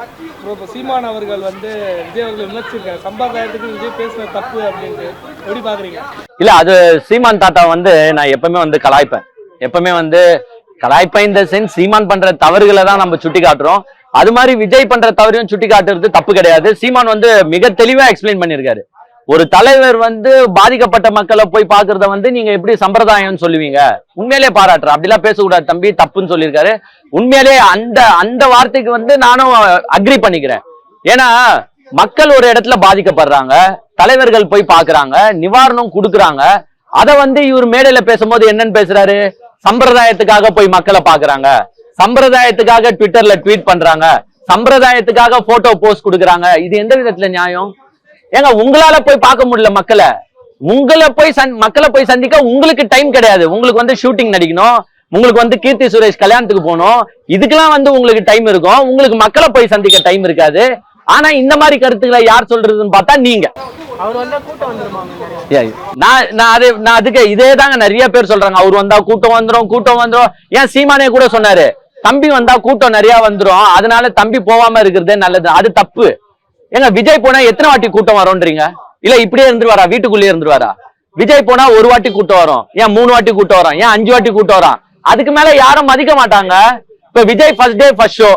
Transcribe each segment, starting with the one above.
இப்போ சீமான் அவர்கள் வந்து விஜய் அவர்கள் விமர்சிச்சிருக்காரு, சம்பிரதாயத்துக்கு விஜய் பேசுற தப்பு அப்படின்ட்டு எப்படி பாக்குறீங்க? இல்ல, அது சீமான் தாத்தா வந்து நான் எப்பவுமே வந்து கலாய்ப்பேன். எப்பவுமே வந்து கலாய்ப்பேன் இந்த சென்ஸ், சீமான் பண்ற தவறுகளை தான் நம்ம சுட்டி காட்டுறோம். அது மாதிரி விஜய் பண்ற தவறையும் சுட்டி காட்டுறது தப்பு கிடையாது. சீமான் வந்து மிக தெளிவா எக்ஸ்பிளைன் பண்ணியிருக்காரு. ஒரு தலைவர் வந்து பாதிக்கப்பட்ட மக்களை போய் பாக்குறத வந்து நீங்க எப்படி சம்பிரதாயம் சொல்லுவீங்க? உண்மையிலேயே பாராட்டுறேன், அப்படிலாம் பேசக்கூடாது தம்பி, தப்புன்னு சொல்லியிருக்காரு. உண்மையிலேயே அந்த வார்த்தைக்கு வந்து நானும் அக்ரி பண்ணிக்கிறேன். ஏன்னா மக்கள் ஒரு இடத்துல பாதிக்கப்படுறாங்க, தலைவர்கள் போய் பாக்குறாங்க, நிவாரணம் கொடுக்குறாங்க. அதை வந்து இவர் மேடையில பேசும்போது என்னன்னு பேசுறாரு? சம்பிரதாயத்துக்காக போய் மக்களை பாக்குறாங்க, சம்பிரதாயத்துக்காக ட்விட்டர்ல ட்வீட் பண்றாங்க, சம்பிரதாயத்துக்காக போட்டோ போஸ்ட் கொடுக்குறாங்க. இது எந்த விதத்துல நியாயம்? ஏங்க, உங்களால போய் பார்க்க முடியல மக்களை, மக்களை போய் சந்திக்க உங்களுக்கு டைம் கிடையாது. உங்களுக்கு வந்து ஷூட்டிங் நடிக்கணும், உங்களுக்கு வந்து கீர்த்தி சுரேஷ் கல்யாணத்துக்கு போகணும், இதுக்கெல்லாம் வந்து உங்களுக்கு டைம் இருக்கும். உங்களுக்கு மக்களை போய் சந்திக்க டைம் இருக்காது. ஆனா இந்த மாதிரி கருத்துக்களை யார் சொல்றதுன்னு பார்த்தா நீங்க. நான் அதுக்கு இதே தாங்க நிறைய பேர் சொல்றாங்க, அவர் வந்தா கூட்டம் வந்துரும். ஏன் சீமானே கூட சொன்னாரு, தம்பி வந்தா கூட்டம் நிறைய வந்துரும், அதனால தம்பி போகாம இருக்கிறதே நல்லது. அது தப்பு. ஏங்க, விஜய் போனா எத்தனை வாட்டி கூட்டம் வரும்ன்றீங்க? இல்ல இப்படியே இருந்துருவாரா? வீட்டுக்குள்ளேயே இருந்துருவாரா? விஜய் போனா ஒரு வாட்டி கூட்டம் வரும், ஏன் 3 வாட்டி கூட்டம் வரும், ஏன் 5 வாட்டி கூட்டம் வரும்? அதுக்கு மேல யாரும் மதிக்க மாட்டாங்க. இப்ப Vijay first day first show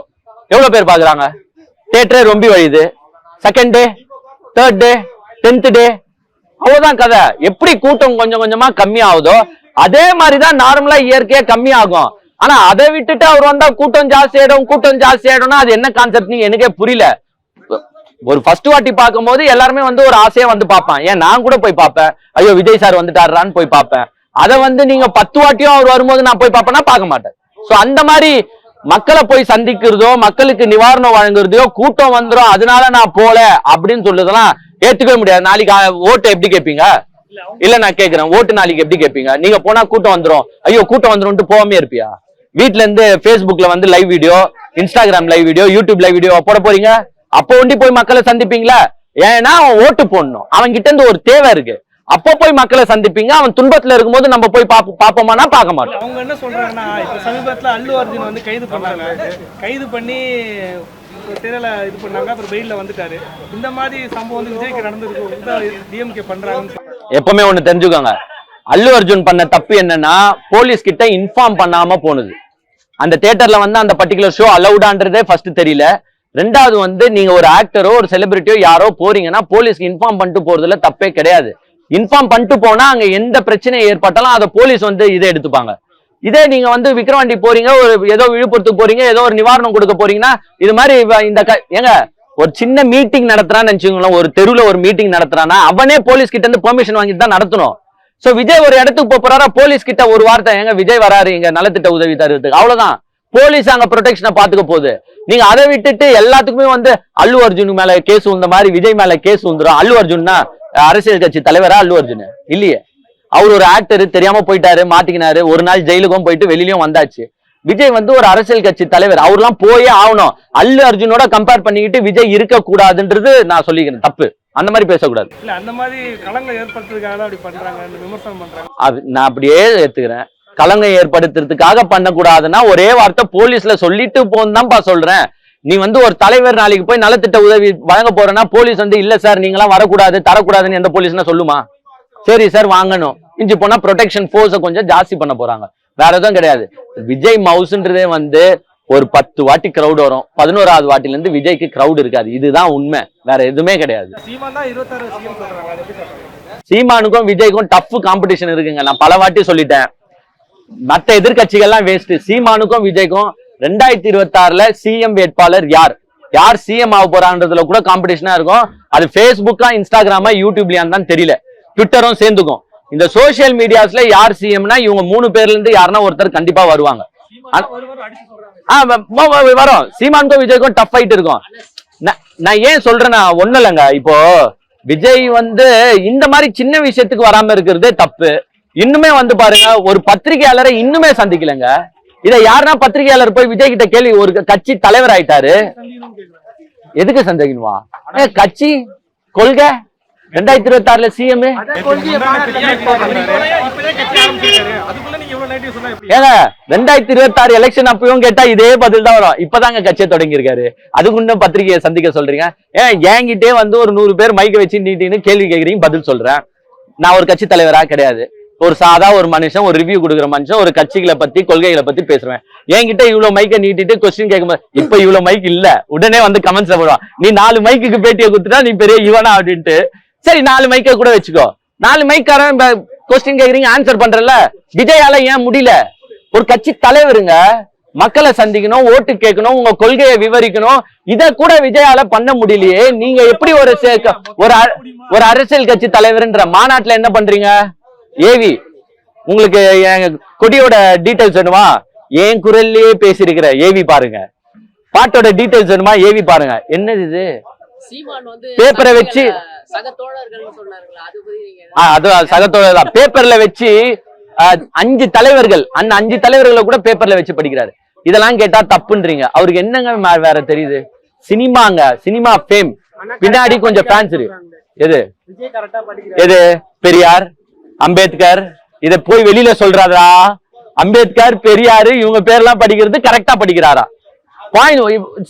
எவ்வளவு பேர் பாக்குறாங்க? தியேட்டரே ரொம்ப வழியுது. Second day, third day, 10th டே, அவ்வளவுதான் கதை. எப்படி கூட்டம் கொஞ்சம் கொஞ்சமா கம்மி ஆகுதோ அதே மாதிரிதான் நார்மலா இயற்கையா கம்மி ஆகும். ஆனா அதை விட்டுட்டு அவர் வந்தா கூட்டம் ஜாஸ்தி ஆயிடும்னா அது என்ன கான்செப்ட் எனக்கே புரியல. ஒரு ஃபர்ஸ்ட் வாட்டி பார்க்கும் போது எல்லாருமே வந்து ஒரு ஆசையா வந்து பார்ப்பேன். ஏன் நான் கூட போய் பார்ப்பேன், ஐயோ விஜய் சார் வந்துட்டாரான்னு போய் பார்ப்பேன். அதை வந்து நீங்க 10 வாட்டியும் அவர் வரும்போது நான் போய் பார்ப்பேன்னா பார்க்க மாட்டேன். சோ அந்த மாதிரி மக்களை போய் சந்திக்கிறதோ, மக்களுக்கு நிவாரணம் வழங்குறதையோ, கூட்டம் வந்துடும் அதனால நான் போல அப்படின்னு சொல்றதெல்லாம் ஏத்துக்கவே முடியாது. நாளைக்கு ஓட்டு எப்படி கேட்பீங்க? இல்ல நான் கேட்கிறேன், ஓட்டு நாளைக்கு எப்படி கேட்பீங்க? நீங்க போனா கூட்டம் வந்துடும், ஐயோ கூட்டம் வந்துடும் போகாமே இருப்பியா? வீட்டுல இருந்து பேஸ்புக்ல வந்து live video, Instagram live video, YouTube live video போட போறீங்க, அப்போ ஒண்டி போய் மக்களை சந்திப்பீங்களா? ஏன்னா அவன் ஓட்டு போடணும், அவன் கிட்ட இருந்து ஒரு தேவை இருக்கு, அப்போ போய் மக்களை சந்திப்பீங்க. அவன் துன்பத்துல இருக்கும்போது நம்ம போய் பாப்போமானா பார்க்க மாட்டோம். அவங்க என்ன சொல்றாங்கன்னா, இப்ப சமீபத்துல அல்லு அர்ஜுன் வந்து கைது பண்ணி திரையில இது பண்ணாங்க, அப்புறம் பெயில்ல வந்துட்டாரு. இந்த மாதிரி சம்பவம் வந்து விஜய்க்கு நடந்திருக்கு, டிஎம்கே பண்றாங்க. எப்பவுமே ஒண்ணு தெரிஞ்சுக்கோங்க, அல்லு அர்ஜுன் பண்ண தப்பு என்னன்னா போலீஸ் கிட்ட இன்ஃபார்ம் பண்ணாம போனது. அந்த தியேட்டர்ல வந்து அந்த பர்டிகுலர் ஷோ அலவுடான்றதே ஃபர்ஸ்ட் தெரியல. ரெண்டாவது வந்து நீங்க ஒரு ஆக்டரோ ஒரு செலிபிரிட்டியோ யாரோ போறீங்கன்னா போலீஸ்க்கு இன்ஃபார்ம் பண்ணிட்டு போறதுல தப்பே கிடையாது. இன்ஃபார்ம் பண்ணிட்டு போனா அங்க எந்த பிரச்சனை ஏற்பட்டாலும் அதை போலீஸ் வந்து இதை எடுத்துப்பாங்க. இதே நீங்க வந்து விக்கிரவாண்டி போறீங்க, ஒரு ஏதோ விழுப்புரத்துக்கு போறீங்க, ஏதோ ஒரு நிவாரணம் கொடுக்க போறீங்கன்னா இது மாதிரி ஏங்க ஒரு சின்ன மீட்டிங் நடத்துறான்னு நினைச்சுங்களேன், ஒரு தெருவுல ஒரு மீட்டிங் நடத்துறான்னா அவனே போலீஸ் கிட்ட இருந்து பெர்மிஷன் வாங்கிட்டு தான் நடத்தணும். சோ விஜய் ஒரு இடத்துக்கு போறாரா, போலீஸ் கிட்ட ஒரு வார்த்தை, எங்க விஜய் வராரு இங்க நலத்திட்ட உதவி தருவதுக்கு, அவ்வளவுதான். போலீஸ் அங்க ப்ரொடெக்ஷனை பாத்துக்க போகுது. நீங்க அதை விட்டுட்டு எல்லாத்துக்குமே வந்து அல்லு அர்ஜுன் மேல கேஸ் வந்த மாதிரி விஜய் மேல கேஸ் வந்துடும். அல்லு அர்ஜுன்னா அரசியல் கட்சி தலைவரா? அல்லு அர்ஜுன் இல்லையே, அவர் ஒரு ஆக்டர், தெரியாம போயிட்டாரு, மாட்டிக்கினாரு, ஒரு நாள் ஜெயிலுக்கும் போயிட்டு வெளியிலயும் வந்தாச்சு. விஜய் வந்து ஒரு அரசியல் கட்சி தலைவர், அவர்லாம் போயே ஆகணும். அல்லு அர்ஜுனோட கம்பேர் பண்ணிக்கிட்டு விஜய் இருக்க கூடாதுன்றது நான் சொல்லிக்கிறேன், தப்பு. அந்த மாதிரி பேசக்கூடாது. இல்ல அந்த மாதிரி களங்கம் ஏற்படுத்துறதுக்காக அப்படி பண்றாங்க, விமர்சனம் பண்றாங்க. நான் அப்படியே ஏத்துக்கிறேன். களங்கம் ஏற்படுத்துறதுக்காக பண்ணக்கூடாதுன்னா ஒரே வார்த்தை போலீஸ்ல சொல்லிட்டு போன்னு சொல்றேன். நீ வந்து ஒரு தலைவர் நாளைக்கு போய் நலத்திட்ட உதவி வழங்க போறேன்னா போலீஸ் வந்து இல்ல சார் நீங்களாம் வரக்கூடாது தரக்கூடாதுன்னு எந்த போலீஸ்னா சொல்லுமா? சரி சார் வாங்கணும், இஞ்சி போனா ப்ரொடெக்ஷன் போர்ஸை கொஞ்சம் ஜாஸ்தி பண்ண போறாங்க, வேற எதுவும் கிடையாது. விஜய் மவுஸ்ன்றதே வந்து ஒரு 10 வாட்டி கிரௌட் வரும், 11வது வாட்டில இருந்து விஜய்க்கு கிரௌட் இருக்காது. இதுதான் உண்மை, வேற எதுவுமே கிடையாது. சீமானுக்கும் விஜய்க்கும் டஃப் காம்படிஷன் இருக்குங்க. நான் பல வாட்டி சொல்லிட்டேன், மற்ற எதிர்கட்சிகள்லாம் வேஸ்ட். சீமானுக்கும் விஜய்க்கும் 2026ல சிஎம் வேட்பாளர் யார் சிஎம் ஆக போறான்றதுல கூட காம்படிஷனா இருக்கும். அது பேஸ்புக்கா இன்ஸ்டாகிராமா யூடியூப்லயான்னு தான் தெரியல, ட்விட்டரும் சேர்ந்துக்கும். இந்த சோசியல் மீடியாஸ்ல யார் சிஎம்னா இவங்க 3 பேர்ல இருந்து யாருன்னா ஒருத்தர் கண்டிப்பா வருவாங்க. வரும். சீமானுக்கும் விஜய்க்கும் டஃப் ஃபைட் இருக்கும். நான் ஏன் சொல்றேன்னா ஒண்ணு இல்லைங்க, இப்போ விஜய் வந்து இந்த மாதிரி சின்ன விஷயத்துக்கு வராம இருக்கிறதே தப்பு. இன்னுமே வந்து பாருங்க, ஒரு பத்திரிகையாளரை இன்னுமே சந்திக்கலங்க. இதை யாருன்னா பத்திரிகையாளர் போய் விஜய் கிட்ட கேள்வி, ஒரு கட்சி தலைவர் ஆயிட்டாரு எதுக்கு சந்தேகமா? கட்சி கொள்கை 2026ல சிஎம் இவ்வளவு நெகட்டிவ் சொன்னா எப்படி? ஏங்க 2026 எலெக்ஷன் அப்பயும் கேட்டா இதே பதில் தான் வரும். இப்பதாங்க கட்சியை தொடங்கி இருக்காரு, அதுக்கு இன்னும் பத்திரிகையை சந்திக்க சொல்றீங்க. என்கிட்டே வந்து ஒரு 100 பேர் மைக்க வச்சு நீட்டின்னு கேள்வி கேட்கறீங்க, பதில் சொல்றேன். நான் ஒரு கட்சி தலைவரா கிடையாது, ஒரு சாதா ஒரு மனுஷன், ஒரு ரிவ்யூ கொடுக்குற மனுஷன், ஒரு கட்சிகளை பத்தி கொள்கைகளை பத்தி பேசுவேன். என்கிட்ட இவ்வளவு மைக்க நீட்டிட்டு கொஸ்டின் கேட்கும்போது இப்ப இவ்வளவு மைக் இல்ல, உடனே வந்து கமெண்ட்ஸ்ல போடுவான், நீ 4 மைக்குக்கு பேட்டியை கொடுத்துட்டா நீ பெரிய இவனா அப்படின்ட்டு. சரி 4 மைக்க கூட வச்சுக்கோ, 4 மைக்காரன் கொஸ்டின் கேக்குறீங்க, ஆன்சர் பண்றல. விஜயால ஏன் முடியல? ஒரு கட்சி தலைவருங்க, மக்களை சந்திக்கணும், ஓட்டு கேட்கணும், உங்க கொள்கையை விவரிக்கணும், இத கூட விஜயால பண்ண முடியலையே. நீங்க எப்படி ஒரு அரசியல் கட்சி தலைவர்ன்ற மாநாட்டுல என்ன பண்றீங்க? ஏவி உங்களுக்கு கொடியோட டீடைல்ஸ் வேணுமா? ஏன் குரல்லையே பேசிருக்கிற ஏவி பாருங்க, பாட்டோட டீடைல்ஸ் வேணுமா? ஏவி பாருங்க. என்னது இது? பேப்பரை வச்சு அது சகத்தோழர் தான், பேப்பர்ல வச்சு 5 தலைவர்கள், அந்த 5 தலைவர்களை கூட பேப்பர்ல வச்சு படிக்கிறாரு. இதெல்லாம் கேட்டா தப்புன்றீங்க. அவருக்கு என்னங்க வேற தெரியுது? சினிமாங்க, சினிமா ஃபேம், பின்னாடி கொஞ்சம் ஃபேன்ஸ் இருக்கு. எது பெரியார் அம்பேத்கர், இத போய் வெளியில சொல்றாரா? அம்பேத்கர் பெரியாரு இவங்க பேர்லாம் படிக்கிறது கரெக்டா படிக்கிறாரா?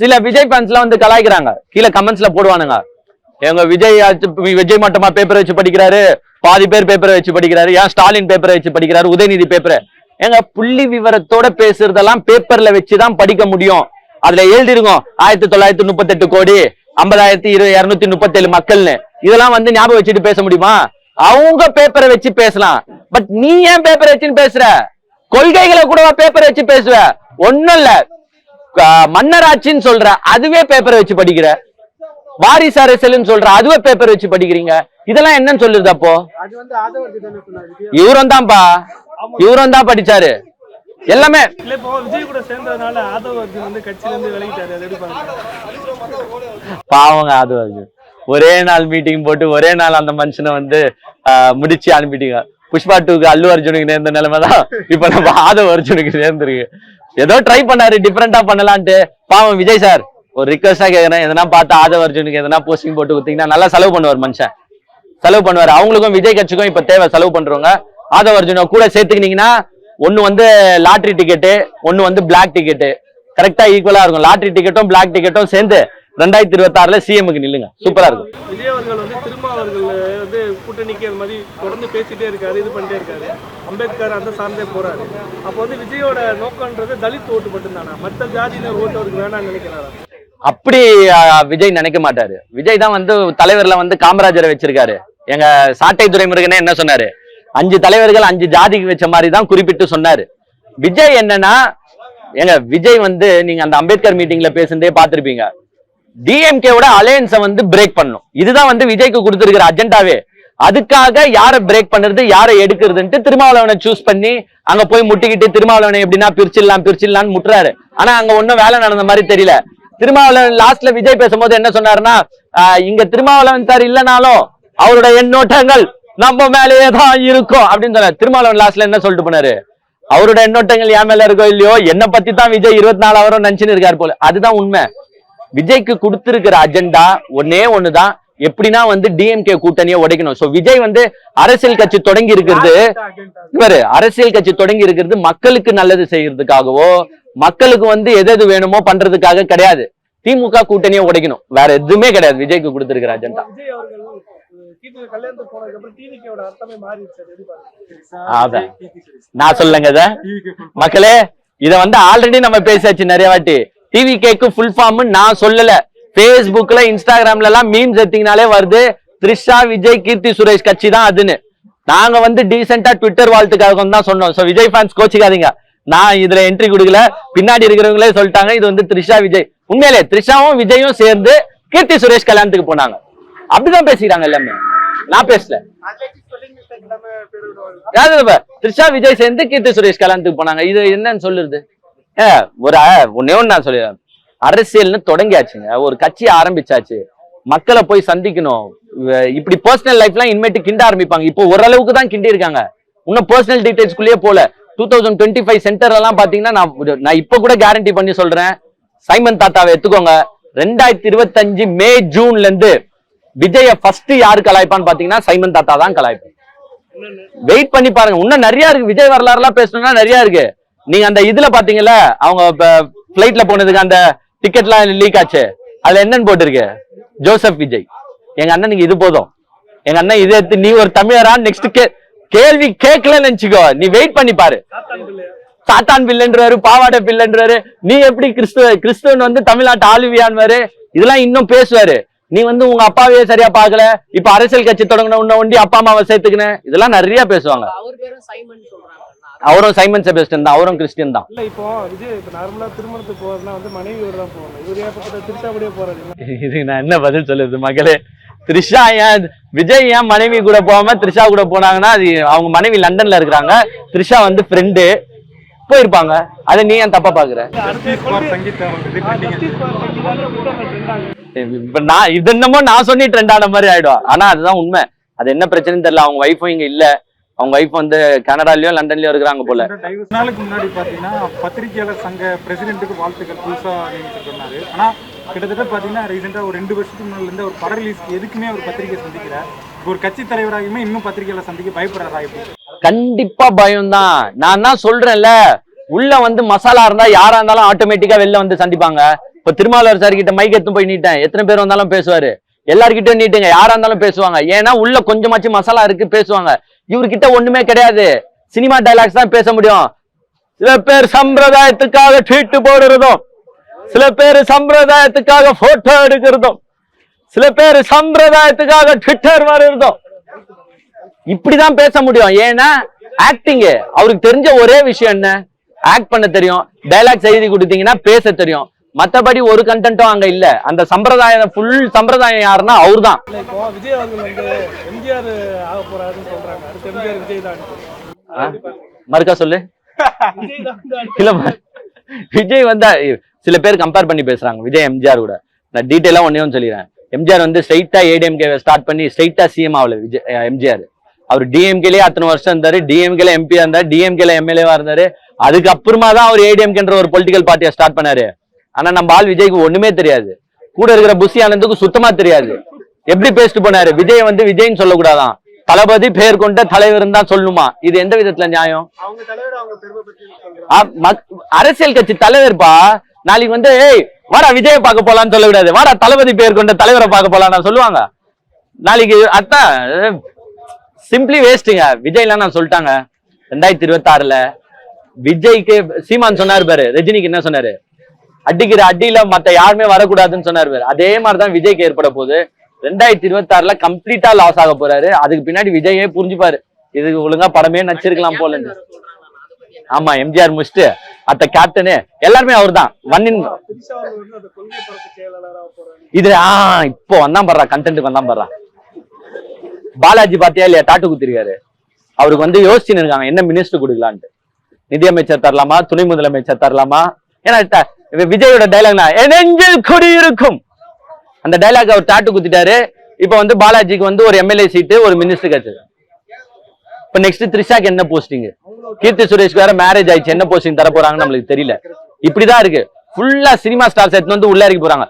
சில விஜய் ஃபேன்ஸ் எல்லாம் வந்து கலாய்க்கிறாங்க, கீழே கமெண்ட்ஸ்ல போடுவானுங்க, எங்க விஜய் மட்டுமா பேப்பரை வச்சு படிக்கிறாரு, பாதி பேர் பேப்பரை வச்சு படிக்கிறாரு, ஏன் ஸ்டாலின் பேப்பரை வச்சு படிக்கிறாரு, உதயநிதி பேப்பரை. எங்க புள்ளி விவரத்தோட பேசுறதெல்லாம் பேப்பர்ல வச்சுதான் படிக்க முடியும். அதுல எழுதிருக்கோம் 1938 கோடி 50,237 மக்கள்னு. இதெல்லாம் வந்து ஞாபகம் வச்சுட்டு பேச முடியுமா? அவங்க பேப்பரை வச்சு பேசலாம். பட் நீ ஏன் பேப்பரை வச்சுன்னு பேசுற? கொள்கைகளை கூட பேப்பரை வச்சு பேசுவ. ஒண்ணும் இல்ல, மன்னராட்சின்னு சொல்ற, அதுவே பேப்பரை வச்சு படிக்கிற. வாரிசு அரசியல்னு சொல்ற, அதுவே பேப்பர் வச்சு படிக்கிறீங்க. இதெல்லாம் என்னன்னு சொல்லுது? அப்போ இவரும் தான்ப்பா, இவரும் தான் படிச்சாரு எல்லாமே. விஜய் கூட சேர்ந்ததுனால ஆதவ் அர்ஜுன் வந்து கட்சியில இருந்து விலகிட்டாரு. பாவங்க ஆதவ் அர்ஜுன், ஒரே நாள் மீட்டிங் போட்டு ஒரே நாள் அந்த மனுஷனை வந்து முடிச்சு அனுப்பிட்டீங்க. புஷ்பா 2க்கு அல்லு அர்ஜுனுக்கு நேர்ந்த நிலைமைதான் இப்ப நம்ம ஆதவ் அர்ஜுனுக்கு நேர்ந்துருக்கு. ஏதோ ட்ரை பண்ணாரு, டிஃபரெண்டா பண்ணலான்ட்டு. பாவம் விஜய் சார், ஒரு ரிக்வஸ்டா கேக்குறேன், எதனா பார்த்து ஆதவ் அர்ஜுனுக்கு எதனா போஸ்டிங் போட்டு கொடுத்தீங்கன்னா நல்லா செலவு பண்ணுவார் மனுஷன், செலவு பண்ணுவார். அவங்களுக்கும் விஜய் கட்சிக்கும் இப்ப தேவை செலவு பண்றவங்க. ஆதவ் அர்ஜுனை கூட சேர்த்துக்கிட்டீங்கன்னா ஒண்ணு வந்து லாட்டரி டிக்கெட்டு, ஒண்ணு வந்து பிளாக் டிக்கெட்டு, கரெக்டா ஈக்குவலா இருக்கும். லாட்டரி டிக்கெட்டும் பிளாக் டிக்கெட்டும் சேர்ந்து 2026 சிஎம்க்கு நில்லுங்க, சூப்பரா இருக்கும். விஜய் அவர்கள் வந்து திருமாவர்கள் வந்து கூட்டணிக்கு அது மாதிரி தொடர்ந்து பேசிட்டே இருக்காரு, இது பண்ணிட்டே இருக்காரு. அம்பேத்கர் அந்த சார்ந்தே போறாரு. அப்போ வந்து விஜயோட நோக்கம்ன்றது தலித் ஓட்டு மட்டும்தானா, மற்ற ஜாதியினர் ஓட்டு அவருக்கு வேணாம்னு நினைக்கிறாரா? அப்படி விஜய் நினைக்க மாட்டாரு. விஜய் தான் வந்து தலைவர்ல வந்து காமராஜரை வச்சிருக்காரு. எங்க சாட்டை துரைமுருகனே என்ன சொன்னாரு? 5 தலைவர்கள் 5 ஜாதிக்கு வச்ச மாதிரி தான் குறிப்பிட்டு சொன்னாரு. விஜய் என்னன்னா, எங்க விஜய் வந்து நீங்க அந்த அம்பேத்கர் மீட்டிங்ல பேசுறதே பார்த்திருப்பீங்க, டிஎம்கேவோட அலையன்ஸை வந்து பிரேக் பண்ணும். இதுதான் வந்து விஜய்க்கு கொடுத்திருக்கிற அஜெண்டாவே. அதுக்காக யாரை பிரேக் பண்றது, யாரை எடுக்கிறதுன்ட்டு திருமாவளவனை சூஸ் பண்ணி அங்க போய் முட்டிக்கிட்டு திருமாவளவனை எப்படின்னா பிரிச்சிடலான்னு முட்டுறாரு. ஆனா அங்க ஒன்னும் வேலை நடந்த மாதிரி தெரியல. திருமாவளவன் லாஸ்ட்ல விஜய் பேசும்போது என்ன சொன்னாருன்னா, இங்க திருமாவளவன் சார் இல்லைனாலும் அவரோட எண்ணோட்டங்கள் நம்ம மேலேயே தான் இருக்கும் அப்படின்னு சொன்னார். திருமாவளவன் லாஸ்ட்ல என்ன சொல்லிட்டு போனாரு? அவரோட எண்ணோட்டங்கள் என் மேல இருக்கோ இல்லையோ, என்னை பத்தி தான் விஜய் 24 ஹவரும் நினைச்சுன்னு இருக்காரு போல. அதுதான் உண்மை. விஜய்க்கு கொடுத்திருக்கிற அஜெண்டா ஒன்னே ஒண்ணுதான், எப்படின்னா வந்து டிஎம்கே கூட்டணியை உடைக்கணும். சோ விஜய் வந்து அரசியல் கட்சி தொடங்கி இருக்கிறது மக்களுக்கு நல்லது செய்யறதுக்காகவோ, மக்களுக்கு வந்து எது வேணுமோ பண்றதுக்காக கிடையாது. திமுக கூட்டணியை உடைக்கணும், வேற எதுவுமே கிடையாது விஜய்க்கு கொடுத்திருக்கிற அஜெண்டா. நான் சொல்லுங்க மக்களே, இத வந்து ஆல்ரெடி நம்ம பேசாச்சு நிறைய வாட்டி. டிவிகேக்கு ஃபுல் ஃபார்ம் நான் சொல்லல, பேஸ்புக்ல இன்ஸ்டாகிராம்ல எல்லாம் மீம்ஸ் எடுத்தீங்கனாலே வருது, த்ரிஷா விஜய் கீர்த்தி சுரேஷ் கட்சி தான் அதுன்னு. நாங்க வந்து டீசென்டா ட்விட்டர் வாழ்த்துக்காக தான் சொன்னோம். சோ விஜய் ஃபேன்ஸ் கோச்சிக்காதீங்க, நான் இதுல என்ட்ரி கொடுக்கல, பின்னாடி இருக்கிறவங்களே சொல்லிட்டாங்க இது வந்து த்ரிஷா விஜய். உண்மையிலே த்ரிஷாவும் விஜயும் சேர்ந்து கீர்த்தி சுரேஷ் கல்யாணத்துக்கு போனாங்க, அப்படிதான் பேசிக்கிறாங்க எல்லாமே, நான் பேசல. த்ரிஷா விஜய் சேர்ந்து கீர்த்தி சுரேஷ் கல்யாணத்துக்கு போனாங்க, இது என்னன்னு சொல்லுறது? ஒன்னே ஒன்னு நான் சொல்லிடுறேன், அரசியல்னு தொடங்கியாச்சுங்க, ஒரு கட்சி ஆரம்பிச்சாச்சு, மக்களை போய் சந்திக்கணும். இப்படி பர்சனல் லைஃப் எல்லாம் இனிமேட்டு கிண்ட ஆரம்பிப்பாங்க. இப்போ ஓரளவுக்கு தான் கிண்டி இருக்காங்க, இன்னும் பர்சனல் டீடைல்ஸ்குள்ளேயே போல. 2025 சென்டர் எல்லாம் பாத்தீங்கன்னா நான் இப்ப கூட கேரண்டி பண்ணி சொல்றேன், சைமன் தாத்தாவை எடுத்துக்கோங்க. 2025 மே ஜூன்ல இருந்து விஜய ஃபர்ஸ்ட் யாரு கலாய்ப்பான்னு பாத்தீங்கன்னா சைமன் தாத்தா தான் கலாய்ப்பான். வெயிட் பண்ணி பாருங்க, இன்னும் நிறைய இருக்கு. விஜய் வரலாறுலாம் பேசணும்னா நிறைய இருக்கு. நீங்க அந்த இதுல பாத்தீங்கல்ல, அவங்க பிளைட்ல போனதுக்கு அந்த டிக்கெட்லாம் லீக் ஆச்சு, அதுல என்னன்னு போட்டிருக்கு, ஜோசப் விஜய். எங்க அண்ணன் நீங்க இது போதும், எங்க அண்ணன் இதை எடுத்து நீ ஒரு தமிழரா நெக்ஸ்ட் கேள்வி கேட்கலன்னு நினைச்சுக்கோ, நீ வெயிட் பண்ணி பாரு. சாத்தான் பில்லுன்றாரு, பாவாடை பில்லுன்றாரு, நீ எப்படி கிறிஸ்துவன் வந்து தமிழ்நாட்டு ஆளுவியான்வாரு, இதெல்லாம் இன்னும் பேசுவாரு. நீ வந்து உங்க அப்பாவே சரியா பாக்கல, இப்ப அரசியல் கட்சி தொடங்கின உன்ன ஒண்டி அப்பா அம்மாவை சேர்த்துக்கின, இதெல்லாம் நிறைய பேசுவாங்க. அவரும் சைமன் செபஸ்டியன் தான், அவரும் கிறிஸ்டியன் தான். இல்ல இப்போ விஜய் இப்ப நார்மலா திருமணத்துக்கு போறதுனா வந்து மனைவியோட தான் போவாங்க, இவர் ஏற்பட்ட திருச்சாபடியே போறாரு. இதுக்கு நான் என்ன பதில் சொல்லுது மகளே? த்ரிஷா ஏன் விஜய் ஏன் மனைவி கூட போகாம த்ரிஷா கூட போனாங்கன்னா, அது அவங்க மனைவி லண்டன்ல இருக்கிறாங்க, த்ரிஷா வந்து ஃப்ரெண்டு போயிருப்பாங்க. அதை நீ ஏன் தப்பா பாக்குற? இப்ப நான் இது என்னமோ நான் சொல்லி ட்ரெண்ட் ஆன மாதிரி ஆயிடும். ஆனா அதுதான் உண்மை. அது என்ன பிரச்சனைன்னு தெரியல. அவங்க ஒய்ஃபும் இங்க இல்ல, அவங்க ஒய்ஃப் வந்து கனடாலயோ லண்டன்லயோ இருக்கிறாங்க போல. நாளுக்கு முன்னாடி பாத்தீங்கன்னா பத்திரிகையாளர் சங்க பிரசிடென்ட்டுக்கு வாழ்த்துக்கள் புதுசா சொன்னாரு. ஆனா கிட்டத்தட்ட பாத்தீங்கன்னா ரீசெண்டா ஒரு 2 வருஷத்துக்கு முன்னாடி இருந்து ஒரு படம் ரிலீஸ்க்கு எதுக்குமே ஒரு பத்திரிகை சந்திக்கிறார். ஒரு கட்சி தலைவராகவே இன்னும் பத்திரிகையாளர் சந்திக்க பயப்படுறாரா? கண்டிப்பா பயம் தான். நான் தான் சொல்றேன்ல, உள்ள வந்து மசாலா இருந்தா யாரா இருந்தாலும் ஆட்டோமேட்டிக்கா வெளில வந்து சந்திப்பாங்க. இப்ப திருமாவளவர் சார் கிட்ட மைக் எடுத்து போய் நீட்டேன், எத்தனை பேர் வந்தாலும் பேசுவாரு. எல்லார்கிட்டயும் நீட்டுங்க, யாரா இருந்தாலும் பேசுவாங்க. ஏன்னா உள்ள கொஞ்சமாச்சும் மசாலா இருக்கு, பேசுவாங்க. இவர்கிட்ட ஒண்ணுமே கிடையாது, சினிமா டைலாக்ஸ் தான் பேச முடியும். சில பேர் சம்பிரதாயத்துக்காக ட்வீட் போடுறதும், சில பேர் சம்பிரதாயத்துக்காக போட்டோ எடுக்கிறதும், சில பேர் சம்பிரதாயத்துக்காக ட்விட்டர் வருறதும், இப்படிதான் பேச முடியும். ஏன்னா ஆக்டிங், அவருக்கு தெரிஞ்ச ஒரே விஷயம் என்ன, ஆக்ட் பண்ண தெரியும். டைலாக்ஸ் எழுதி கொடுத்தீங்கன்னா பேச தெரியும். மத்தபடி ஒரு கண்டென்ட்டும் அங்க இல்ல. அந்த சம்பிரதாயம் ஃபுல் சம்பிரதாயம் யாருன்னா அவரு தான். இப்போ விஜய் அவர்கள் வந்து எம்ஜிஆர் ஆக போறாருன்னு சொல்றாங்க. அடுத்து எம்ஜிஆர் விஜய் தான். மறுக்கா சொல்லு. இல்ல விஜய் வந்தா சில பேர் கம்பேர் பண்ணி பேசுறாங்க விஜய் எம்ஜிஆர் கூட. நான் டீட்டெயிலா ஒன்னே சொல்லிடுறேன். எம்ஜிஆர் வந்து ஸ்ட்ரைட்டா ஏடிஎம்கே ஸ்டார்ட் பண்ணி ஸ்ட்ரைட்டா சிஎம் ஆகல எம்ஜிஆர். அவர் டிஎம்கேலே அத்தனை வருஷம் இருந்தாரு, டிஎம்கேல எம்பியா இருந்தாரு, டிஎம்கேல எம்எல்ஏவா இருந்தாரு. அதுக்கப்புறமா தான் அவர் ஏடிஎம்கேன்ற ஒரு பொலிட்டிக்கல் பார்ட்டியை ஸ்டார்ட் பண்ணாரு. ஆனா நம்ம ஆள் விஜய்க்கு ஒண்ணுமே தெரியாது, கூட இருக்கிற புஷி ஆனந்துக்கு சுத்தமா தெரியாது. எப்படி பேசிட்டு போனாரு? விஜய் வந்து விஜய்ன்னு சொல்லக்கூடாதான், தளபதி பெயர் கொண்ட தலைவர் தான் சொல்லணுமா? இது எந்த விதத்துல நியாயம்? அரசியல் கட்சி தலைவர்ப்பா. நாளைக்கு வந்து ஏய் வாடா விஜய பார்க்க போலான்னு சொல்லக்கூடாது, வாடா தளபதி பெயர் கொண்ட தலைவரை பார்க்க போலான்னு சொல்லுவாங்க நாளைக்கு. அதான் சிம்பிளி வேஸ்ட்டுங்க. விஜய்லாம் நான் சொல்லிட்டாங்க 2026 விஜய்க்கு சீமான் சொன்னாரு பாரு, ரஜினிக்கு என்ன சொன்னாரு, அடிக்கிற அடியில மத்த யாருமே வரக்கூடாதுன்னு சொன்னாரு பாரு. அதே மாதிரிதான் விஜய்க்கு ஏற்பட போகுது. 2026 கம்ப்ளீட்டா லாஸ் ஆக போறாரு. அதுக்கு பின்னாடி விஜயே புரிஞ்சுப்பாரு, இதுக்கு ஒழுங்கா படமே நடிச்சிருக்கலாம் போலன்னு. ஆமா, எம்ஜிஆர் முடிச்சுட்டு அத்த கேப்டனு எல்லாருமே அவர் தான். இது இப்போ வந்தான் பண்றா, கண்டென்ட் வந்தான் பண்றா. பாலாஜி பாத்தியா இல்லையா, டாட்டு குத்திருக்காரு. அவருக்கு வந்து யோசிச்சுன்னு இருக்காங்க என்ன மினிஸ்டர் கொடுக்கலான்ட்டு. நிதியமைச்சர் தரலாமா, துணை முதலமைச்சர் தரலாமா? ஏன்னா விஜயோட டைலாக்னா நெஞ்சில் குடியிருக்கும், அந்த டைலாக் அவர் டாட்டு குத்திட்டாரு. இப்ப வந்து பாலாஜிக்கு வந்து ஒரு எம்எல்ஏ சீட்டு, ஒரு மினிஸ்டர் கிடைச்சது. இப்ப நெக்ஸ்ட் த்ரிஷாக்கு என்ன போஸ்டிங், கீர்த்தி சுரேஷ்க்கு வேற மேரேஜ் ஆயிடுச்சு, என்ன போஸ்டிங் தர போறாங்கன்னு நம்மளுக்கு தெரியல. இப்படிதான் இருக்கு. ஃபுல்லா சினிமா ஸ்டார்ஸ் எடுத்து வந்து உள்ள இறக்கி போறாங்க.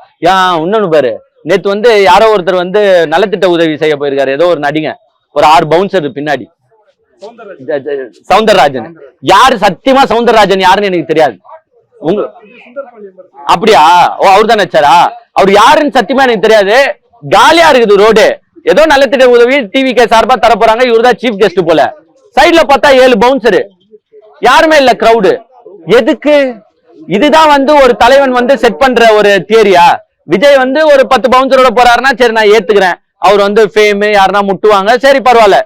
இன்னொன்னு பாரு, நேத்து வந்து யாரோ ஒருத்தர் வந்து நலத்திட்ட உதவி செய்ய போயிருக்காரு, ஏதோ ஒரு நடிகை, ஒரு 6 பவுன்சர் பின்னாடி. சவுந்தரராஜன் யாரு? சத்தியமா சவுந்தரராஜன் யாருன்னு எனக்கு தெரியாது. உங்க அப்படியா? ஓ, அவர் தான் நடிச்சாரா? அவர் யாருன்னு சத்தியமா எனக்கு தெரியாது. காலியா இருக்குது ரோடு, ஏதோ நலத்திட்ட உதவி டிவிகே சார்பா தர போறாங்க, இவர் தான் சீஃப் கெஸ்ட் போல. சைட்ல பார்த்தா 7 பவுன்சரு, யாருமே இல்ல கிரௌடு. எதுக்கு? இதுதான் வந்து ஒரு தலைவன் வந்து செட் பண்ற ஒரு தியரியா? விஜய் வந்து ஒரு 10 பவுன்சரோட போறாருன்னா சரி நான் ஏத்துக்கிறேன், அவர் வந்து ஃபேம் யாருன்னா முட்டுவாங்க, சரி பரவாயில்ல.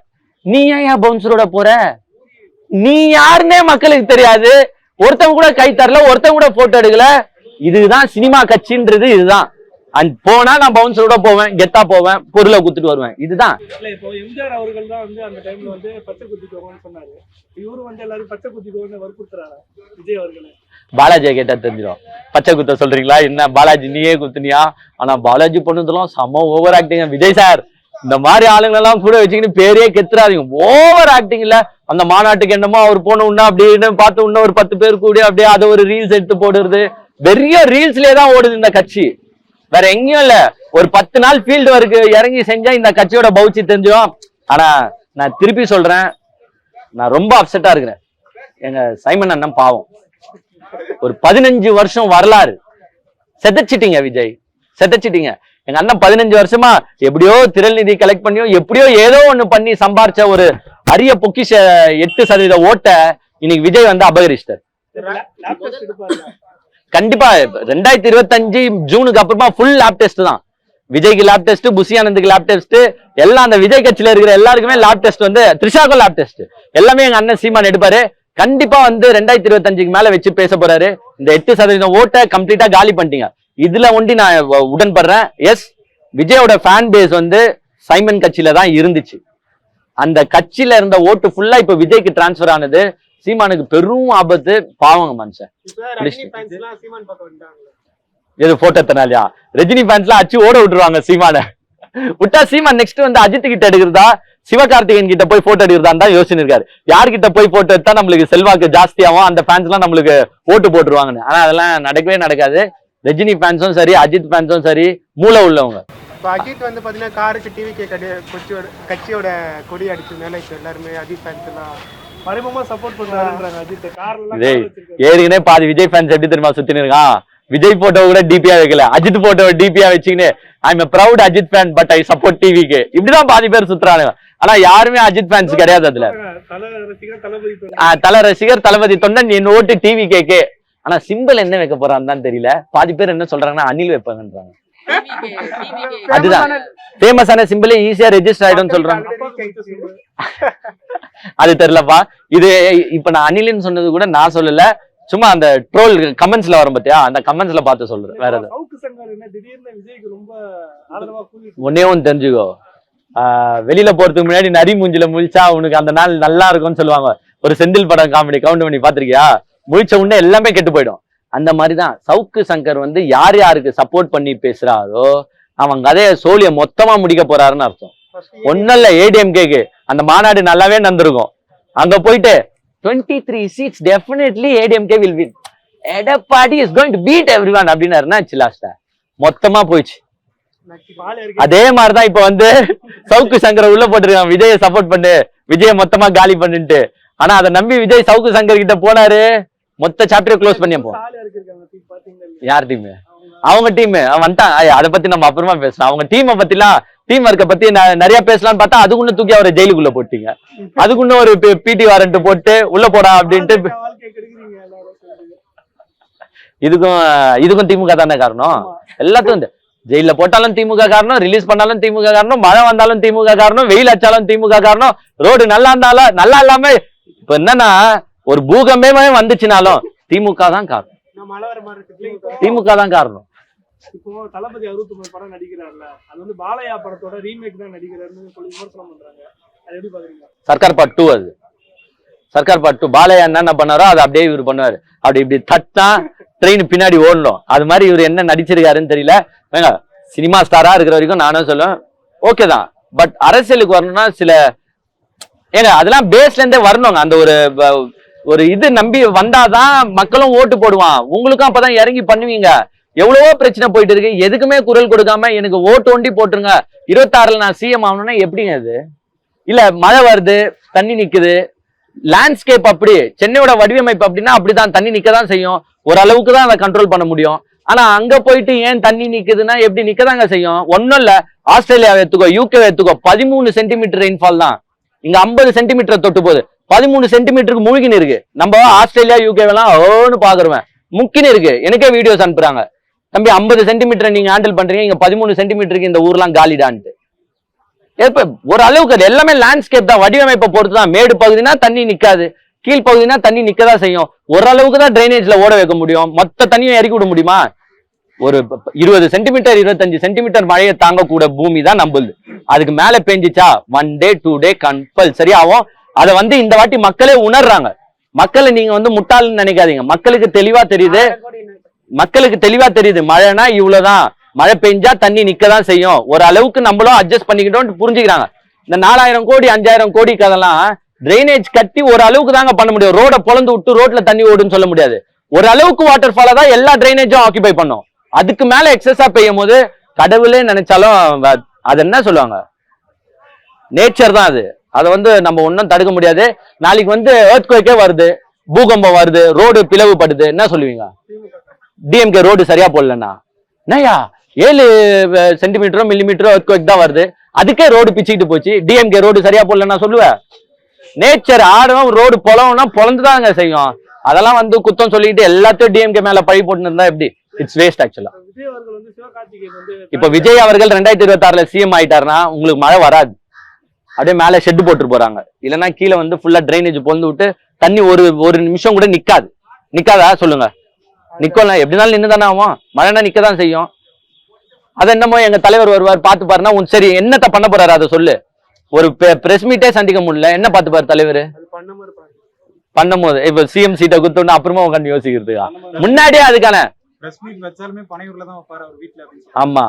நீ ஏன் பவுன்சரோட போற? நீ யாருன்னே மக்களுக்கு தெரியாது, ஒருத்தவங்க கூட கை தரல, ஒருத்தவங்க கூட போட்டோ எடுக்கல. இதுதான் சினிமா கட்சின்றது. இதுதான் போனா நான் பவுன்சரோட போவேன், கெத்தா போவேன், பொருளை குத்துட்டு வருவேன். இதுதான். இப்போ எம்ஜிஆர் அவர்கள் தான் வந்து அந்த டைம்ல வந்து பச்சை குத்திக்கோங்கன்னு சொன்னாரு. இவரு வந்து எல்லாரும் பச்சை குத்திக்கோங்கன்னு வற்புறுத்துறாரு விஜய் அவர்கள். பாலாஜியை கேட்டா தெரிஞ்சிடும். பச்சை குத்த சொல்றீங்களா என்ன? பாலாஜி நீயே குத்துனியா? ஆனா பாலாஜி பண்ணதெல்லாம் செம ஓவர் ஆக்டிங். விஜய் சார் இந்த மாதிரி ஆளுங்களெல்லாம் கூட வச்சுக்கிட்டு பேரே கெத்துறாதீங்க. ஓவர் ஆக்டிங் இல்ல. அந்த மாநாட்டுக்கு என்னமோ அவர் போன அப்படின்னு பார்த்து இன்னும் ஒரு 10 பேர் கூட அப்படியே அதை ஒரு ரீல்ஸ் எடுத்து போடுறது. பெரிய ரீல்ஸ்லயே தான் ஓடுது இந்த கட்சி, வேற எங்கேயும் இல்ல. ஒரு 10 நாள் ஃபீல்டு ஒர்க் இறங்கி செஞ்சா இந்த கட்சியோட பவுச்சி தெரிஞ்சிடும். ஆனா நான் திருப்பி சொல்றேன், நான் ரொம்ப அப்செட்டா இருக்கிறேன். எங்க சைமன் அண்ணன் பாவம், ஒரு 15 வருஷம் வரலாறு செதச்சிட்டீங்க விஜய், செதச்சிட்டீங்க. எங்க அண்ணன் 15 வருஷமா எப்படியோ திரள் நிதி கலெக்ட் பண்ணியோ எப்படியோ ஏதோ ஒண்ணு பண்ணி சம்பாரிச்ச ஒரு அரிய பொக்கிஷ 8% ஓட்ட இன்னைக்கு விஜய் வந்து அபகரிச்சிட்டார். கண்டிப்பா 2025 ஜூனுக்கு அப்புறமா ஃபுல் லேப் டெஸ்ட் தான். விஜய்க்கு லேப் டெஸ்ட், புசி ஆனந்துக்கு லேப் டெஸ்ட், எல்லாம் அந்த விஜய் கட்சியில இருக்கிற எல்லாருக்குமே லேப் டெஸ்ட் வந்து த்ரிஷாக்கும் லேப் டெஸ்ட் எல்லாமே எங்க அண்ணன் சீமான் எடுப்பாரு. கண்டிப்பா வந்து 2025க்கு மேல வச்சு பேச போறாரு. இந்த 8% ஓட்டை கம்ப்ளீட்டா காலி பண்ணிட்டீங்க. இதுல ஒண்டி நான் உடன்படுறேன். எஸ், விஜயோட ஃபேன் பேஸ் வந்து சைமன் கட்சியில தான் இருந்துச்சு. அந்த கட்சியில இருந்த ஓட்டு ஃபுல்லா இப்ப விஜய்க்கு டிரான்ஸ்பர் ஆனது. சீமானுக்கு பெரும் ஆபத்து. பாவங்க மனுஷன். எது போட்டோ எத்தனாலயா? ரஜினி ஃபேன்ஸ்லாம் அச்சு ஓட விட்டுருவாங்க சீமான. விட்டா சீமான் நெக்ஸ்ட் வந்து அஜித் கிட்ட எடுக்கிறதா, சிவகார்த்திகேயன் கிட்ட போய் போட்டோ எடுக்கிறதா தான் யோசனை இருக்காரு. யார்கிட்ட போய் போட்டோ எடுத்தா நம்மளுக்கு செல்வாக்கு ஜாஸ்தியாகும், அந்த ஃபேன்ஸ் எல்லாம் நம்மளுக்கு ஓட்டு போட்டுருவாங்கன்னு. ஆனா அதெல்லாம் நடக்கவே நடக்காது. ரஜினி ஃபேன்ஸும் சரி, அஜித் ஃபேன்ஸும் சரி, மூளை உள்ளவங்க. இப்போ அஜித் வந்து பார்த்தீங்கன்னா காருக்கு டிவிகே கட்சியோட கொடி அடிச்சு மேலே இப்போ எல்லாருமே அஜித் ஃபேன்ஸ் எல்லாம் மறைமுகமா சப்போர்ட் பண்றாங்க அஜித். விஜய் ஏற்கனவே பாதி விஜய் ஃபேன்ஸ் எப்படி தெரியுமா சுத்தின்னு இருக்கான்? விஜய் போட்டோ கூட டிபியா வைக்கல, அஜித் போட்டோ டிபியா வச்சுக்கின்னு I am proud Ajith fan but I support டிவிக்கு, இப்படிதான் பாதி பேர் சுத்துறானுங்க. ஆனா யாருமே அஜித் ஃபேன்ஸ் கிடையாது. அதுல தல ரசிகர் தளபதி தொண்டன், என் ஓட்டு டிவி கேக்கு. ஆனா சிம்பிள் என்ன வைக்க போறான்னு தான் தெரியல. பாதி பேர் என்ன சொல்றாங்கன்னா அனில் வைப்பாங்கன்றாங்க. அதுதான் ஃபேமஸான சிம்பிள், ஈஸியா ரெஜிஸ்டர் ஆயிடும் சொல்றாங்க. அது தெரியலப்பா. இது இப்ப நான் அனில்னு சொன்னது கூட நான் சொல்லல, சும்மா அந்த ட்ரோல் கமெண்ட்ஸ்ல வரும் பாத்தியா, அந்த கமெண்ட்ஸ்ல பார்த்து சொல்றேன். வேற எதாவது ஒன்னே ஒன்னு தெரிஞ்சுக்கோ, வெளியில போறதுக்கு முன்னாடி நரி மூஞ்சில முழிச்சா உனக்கு அந்த நாள் நல்லா இருக்கும்னு சொல்லுவாங்க. ஒரு செந்தில் படம் காமெடி கவுண்ட் பண்ணி பாத்திருக்கியா? முழிச்ச உடனே எல்லாமே கெட்டு போயிடும். அந்த மாதிரிதான் சவுக்கு சங்கர் வந்து யார் யாருக்கு சப்போர்ட் பண்ணி பேசுறாரோ அவன் கதைய சோழிய மொத்தமா முடிக்க போறாருன்னு அர்த்தம். ஒன்னும் இல்ல, ஏடிஎம்கேக்கு அந்த மாநாடு நல்லாவே நடந்திருக்கும். அங்க போயிட்டு 23 seats definitely ADMK will win. Edappadi is going to beat everyone அப்படின்னாருன்னா லாஸ்டா மொத்தமா போயிடுச்சு. அதே மாதிரிதான் இப்ப வந்து சவுக்கு சங்கரை உள்ள போட்டிருக்கான், விஜய சப்போர்ட் பண்ணு, விஜய மொத்தமா காலி பண்ணிட்டு. ஆனா அதை நம்பி விஜய் சவுக்கு சங்கர் கிட்ட போனாரு, மொத்த சாப்டர் க்ளோஸ் பண்ணி போ. யார் டீம்? அவங்க டீம் வந்துட்டான். அதை பத்தி நம்ம அப்புறமா பேசலாம். அவங்க டீமை பத்திலாம், டீம் ஒர்க்கை பத்தி நிறைய பேசலாம்னு பார்த்தா அதுக்குன்னு தூக்கி அவரை ஜெயிலுக்குள்ள போட்டீங்க. அதுக்குன்னு ஒரு பிடி வாரண்ட் போட்டு உள்ள போடா அப்படின்ட்டு. இதுக்கும் திமுக தானே காரணம். எல்லாத்துக்கும் ஜெயில போட்டாலும் திமுக காரணம், ரிலீஸ் பண்ணாலும் திமுக காரணம், மழை வந்தாலும் திமுக காரணம், வெயில் அடிச்சாலும் திமுக காரணம், ரோடு நல்லா இருந்தாலும் நல்லா இல்லாம இப்ப என்னன்னா ஒரு பூகம்பமே வந்துச்சுனாலும் திமுக தான் காரணம். திமுக தான் காரணம். இப்போ தளபதி 69 படம் நடிக்கிறாருல, அது வந்து பாலையா படத்தோட ரீமேக் தான் நடிக்கிறாருன்னு சொல்லி விமர்சனம் பண்றாங்க. அது எப்படி பாக்குறீங்க? சர்க்கார் பார்ட் 2. அது சர்க்கார் பார்ட் 2 பாலையா என்ன பண்ணாரோ அதை அப்படியே இவர் பண்ணுவாரு. அப்படி இப்படி தட்டா ட்ரெயின் பின்னாடி ஓடணும். அது மாதிரி இவர் என்ன நடிச்சிருக்காருன்னு தெரியல. சினிமா ஸ்டாரா இருக்கிற வரைக்கும் நானும் சொல்லுவேன் ஓகே தான். பட் அரசியலுக்கு வரணும்னா சில அதெல்லாம் பேஸ்ல இருந்தே வரணுங்க. அந்த ஒரு இது நம்பி வந்தாதான் மக்களும் ஓட்டு போடுவான். உங்களுக்கும் அப்பதான் இறங்கி பண்ணுவீங்க. எவ்வளவோ பிரச்சனை போயிட்டு இருக்கு, எதுக்குமே குரல் கொடுக்காம எனக்கு ஓட்டு ஒண்டி போட்டுருங்க, 26ல நான் சிஎம் ஆகணும்னா எப்படிங்க அது? இல்ல மழை வருது, தண்ணி நிக்குது, லேண்ட்ஸ்கேப் அப்படி சென்னையோட வடிவமைப்பு அப்படின்னா அப்படிதான், தண்ணி நிக்கதான் செய்யும். ஓரளவுக்கு தான் அதை கண்ட்ரோல் பண்ண முடியும். ஆனா அங்க போயிட்டு ஏன் தண்ணி நிக்குதுன்னா எப்படி நிக்கதாங்க செய்யும். ஒன்னும் இல்ல, ஆஸ்திரேலியாவை எடுத்துக்கோ, யூகே எடுத்துக்கோ, 13 சென்டிமீட்டர் ரெயின்ஃபால் தான். இங்க 50 சென்டிமீட்டர் தொட்டு போகுது, 13 சென்டிமீட்டருக்கு முழுகின்னு இருக்கு. நம்ம ஆஸ்திரேலியா யூகேவெல்லாம் ஓன்னு பாக்குறேன், முக்கின்னு இருக்கு. எனக்கே வீடியோஸ் அனுப்புறாங்க, தம்பி 50 சென்டிமீட்டர் நீங்க ஹேண்டில் பண்றீங்க, இங்க 13 சென்டிமீட்டருக்கு இந்த ஊர்லாம் காலிடான்ட்டு. இப்ப ஒரு அளவுக்கு அது எல்லாமே லேண்ட்ஸ்கேப் தான், வடிவமைப்பை பொறுத்து தான். மேடு பகுதினா தண்ணி நிக்காது, கீழ் பகுதினா தண்ணி நிக்கதான் செய்யும். ஓரளவுக்கு தான் டிரைனேஜ்ல ஓட வைக்க முடியும். மொத்த தண்ணியும் இறக்கி விட முடியுமா? ஒரு 20 சென்டிமீட்டர் 25 சென்டிமீட்டர் மழையை தாங்கக்கூட பூமி தான் நம்புது. அதுக்கு மேல பெஞ்சிச்சா 1 day 2 day கம்பல்சரி ஆகும். அதை வந்து இந்த வாட்டி மக்களே உணர்றாங்க. மக்களை நீங்க வந்து முட்டாள்னு நினைக்காதீங்க. மக்களுக்கு தெளிவா தெரியுது, மழைனா இவ்வளவுதான், மழை பெஞ்சா தண்ணி நிக்கதான் செய்யும், ஒரு அளவுக்கு நம்மளும் அட்ஜஸ்ட் பண்ணிக்கிட்டோம் புரிஞ்சுக்கிறாங்க. இந்த 4000 கோடி 5000 கோடி கதெல்லாம் டிரைனேஜ் கட்டி ஒரு அளவுக்கு தாங்க பண்ண முடியும். ரோட பொழந்து விட்டு ரோட்ல தண்ணி ஓடுன்னு சொல்ல முடியாது. ஒரு அளவுக்கு வாட்டர் ஃபால தான் எல்லா டிரைனேஜும் ஆக்கிபை பண்ணும். அதுக்கு மேல எக்ஸஸா பெய்யும் போது கடவுளே நினைச்சாலும் அது என்ன சொல்லுவாங்க, நேச்சர் தான் அது. அதை வந்து நம்ம ஒன்றும் தடுக்க முடியாது. நாளைக்கு வந்து எர்த்குவேக்கே வருது, பூகம்பம் வருது, ரோடு பிளவுபடுது, என்ன சொல்லுவீங்க? டிஎம்கே ரோடு சரியா போடலன்னா என்னையா 7 சென்டிமீட்டரோ மில்லிமீட்டரோ எர்த்குவேக் தான் வருது, அதுக்கே ரோடு பிச்சுக்கிட்டு போச்சு, டிஎம்கே ரோடு சரியா போடலன்னா சொல்லுவேன்? நேச்சர் ஆடும் ரோடு பொலம்னா பொலந்துதாங்க செய்யும். அதெல்லாம் வந்து குத்தம் சொல்லிட்டு எல்லாத்தையும் டிஎம்கே மேல பழி போட்டு இருந்தா எப்படி? இட்ஸ் வேஸ்ட் ஆக்சுவலா. விஜய் அவர்கள் வந்து சிவகார்த்திகேயன் வந்து இப்ப விஜய் அவர்கள் 2026 சிஎம் ஆயிட்டாருன்னா உங்களுக்கு மழை வராது, அப்படியே மேல ஷெட் போட்டு போறாங்க. இல்லைன்னா கீழே வந்து ஃபுல்லா டிரைனேஜ் பொந்து விட்டு தண்ணி ஒரு நிமிஷம் கூட நிக்காதா சொல்லுங்க? நிக்கலாம், எப்படினாலும் நின்னுதானே ஆகும். மழைனா நிக்கதான் செய்யும். அது என்னமோ எங்க தலைவர் வருவார் பார்த்து பாருன்னா சரி என்னத்த பண்ண போறாரு அதை சொல்லு. ஒரு பிரஸ் மீட்டே சந்திக்க முடியல, என்ன பார்த்து பாரு தலைவர் பண்ணும்போது. இப்ப சிஎம் சீட்டை குத்தோன்னு அப்புறமா உட்காந்து யோசிக்கிறதுக்கா? முன்னாடியே அதுக்கான பிரஸ் மீட் வச்சாலுமே பனையூர்ல தான் வைப்பாரு அவர் வீட்ல. ஆமா,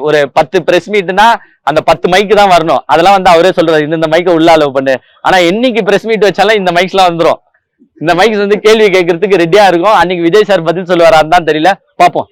ஒரு 10 பிரஸ் மீட்னா அந்த 10 மைக்கு தான் வரணும். அதெல்லாம் வந்து அவரே சொல்றாரு இந்த மைக்கை உள்ள அலோவ் பண்ணு. ஆனா என்னைக்கு பிரஸ் மீட் வச்சாலும் இந்த மைக்ஸ் எல்லாம் வந்துரும். இந்த மைக்ஸ் வந்து கேள்வி கேட்கறதுக்கு ரெடியா இருக்கும். அன்னைக்கு விஜய் சார் பதில் சொல்லுவாரான்னு தான் தெரியல, பாப்போம்.